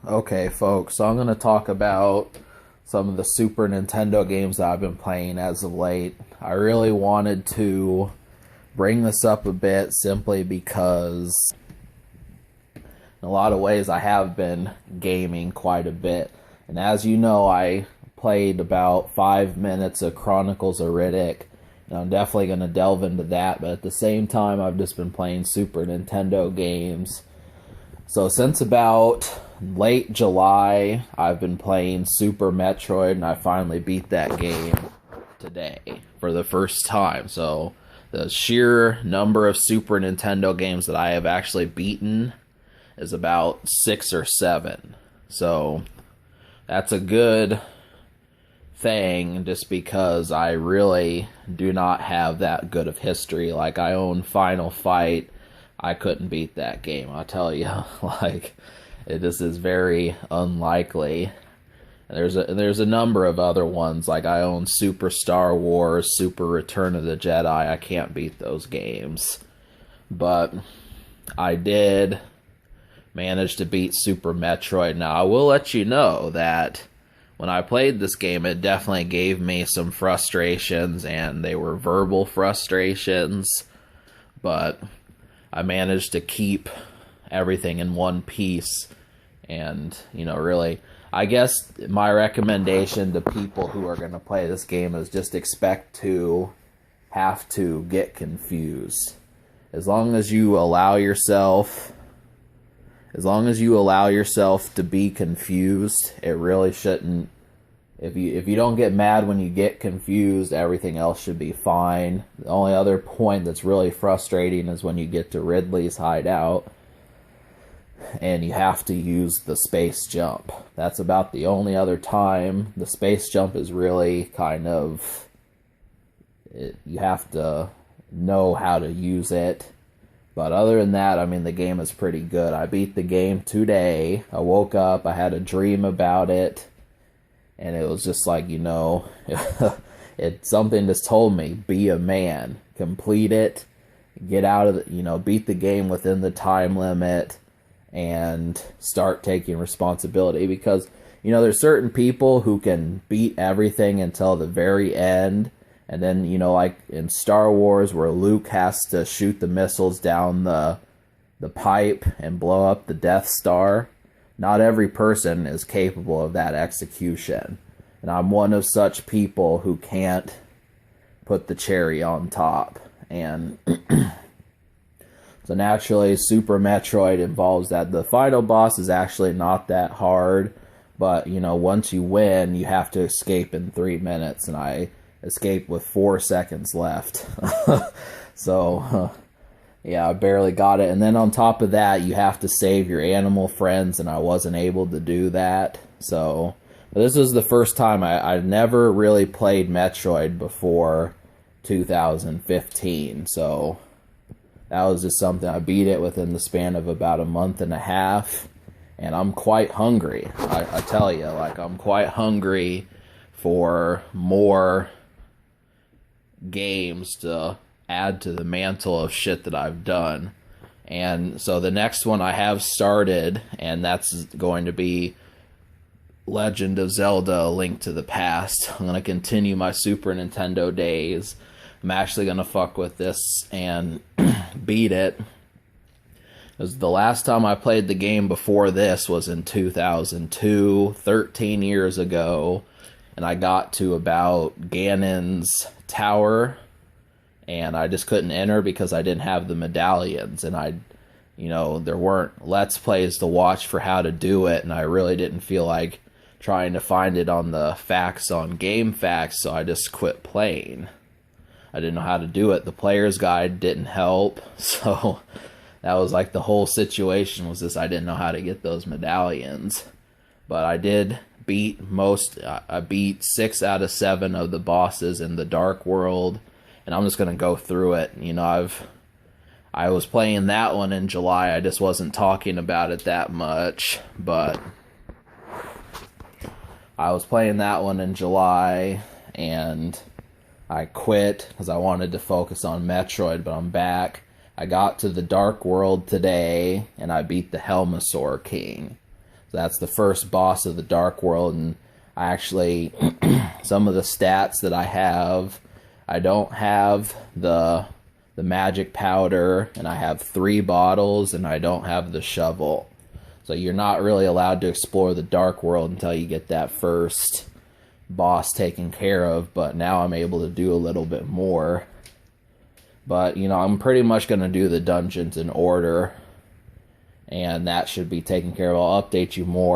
Okay, folks, so I'm going to talk about some of the Super Nintendo games that I've been playing as of late. I really wanted to bring this up a bit simply because, in a lot of ways, I have been gaming quite a bit. And as you know, I played about 5 minutes of Chronicles of Riddick, and I'm definitely going to delve into that. But at the same time, I've just been playing Super Nintendo games. So since about late July, I've been playing Super Metroid, and I finally beat that game today for the first time. So the sheer number of Super Nintendo games that I have actually beaten is about 6 or 7. So that's a good thing, just because I really do not have that good of history. Like, I own Final Fight. I couldn't beat that game, I'll tell you. Like, this is very unlikely. There's a number of other ones, like I own Super Star Wars, Super Return of the Jedi. I can't beat those games. But I did manage to beat Super Metroid. Now, I will let you know that when I played this game, it definitely gave me some frustrations, and they were verbal frustrations. But I managed to keep everything in one piece. And, really, I guess my recommendation to people who are going to play this game is just expect to have to get confused. As long as you allow yourself to be confused, it really shouldn't. If you don't get mad when you get confused, everything else should be fine. The only other point that's really frustrating is when you get to Ridley's hideout and you have to use the space jump. That's about the only other time. The space jump is really kind of... you have to know how to use it. But other than that, I mean, the game is pretty good. I beat the game today. I woke up, I had a dream about it. And it was just like, something just told me, be a man, complete it, get out of beat the game within the time limit, and start taking responsibility. Because, there's certain people who can beat everything until the very end. And then, like in Star Wars, where Luke has to shoot the missiles down the pipe and blow up the Death Star. Not every person is capable of that execution. And I'm one of such people who can't put the cherry on top. And so naturally, Super Metroid involves that. The final boss is actually not that hard. But, once you win, you have to escape in 3 minutes. And I escaped with 4 seconds left. So... yeah, I barely got it. And then on top of that, you have to save your animal friends, and I wasn't able to do that. So, this was the first time I never really played Metroid before 2015. So, that was just something. I beat it within the span of about a month and a half, and I'm quite hungry. I tell you, like, I'm quite hungry for more games to add to the mantle of shit that I've done. And so the next one I have started, and that's going to be Legend of Zelda: A Link to the Past. I'm going to continue my Super Nintendo days. I'm actually going to fuck with this and beat it. Because the last time I played the game before this was in 2002, 13 years ago, and I got to about Ganon's Tower, and I just couldn't enter because I didn't have the medallions, and there weren't Let's Plays to watch for how to do it, and I really didn't feel like trying to find it on the facts on Game Facts, so I just quit playing. I didn't know how to do it. The player's guide didn't help, so that was like the whole situation was this: I didn't know how to get those medallions. But I did beat I beat 6 out of 7 of the bosses in the Dark World. And I'm just going to go through it. I was playing that one in July. I just wasn't talking about it that much. But I was playing that one in July, and I quit because I wanted to focus on Metroid, but I'm back. I got to the Dark World today, and I beat the Helmasaur King. That's the first boss of the Dark World, and I actually, some of the stats that I don't have the magic powder, and I have 3 bottles, and I don't have the shovel. So you're not really allowed to explore the Dark World until you get that first boss taken care of, but now I'm able to do a little bit more. But, you know, I'm pretty much going to do the dungeons in order, and that should be taken care of. I'll update you more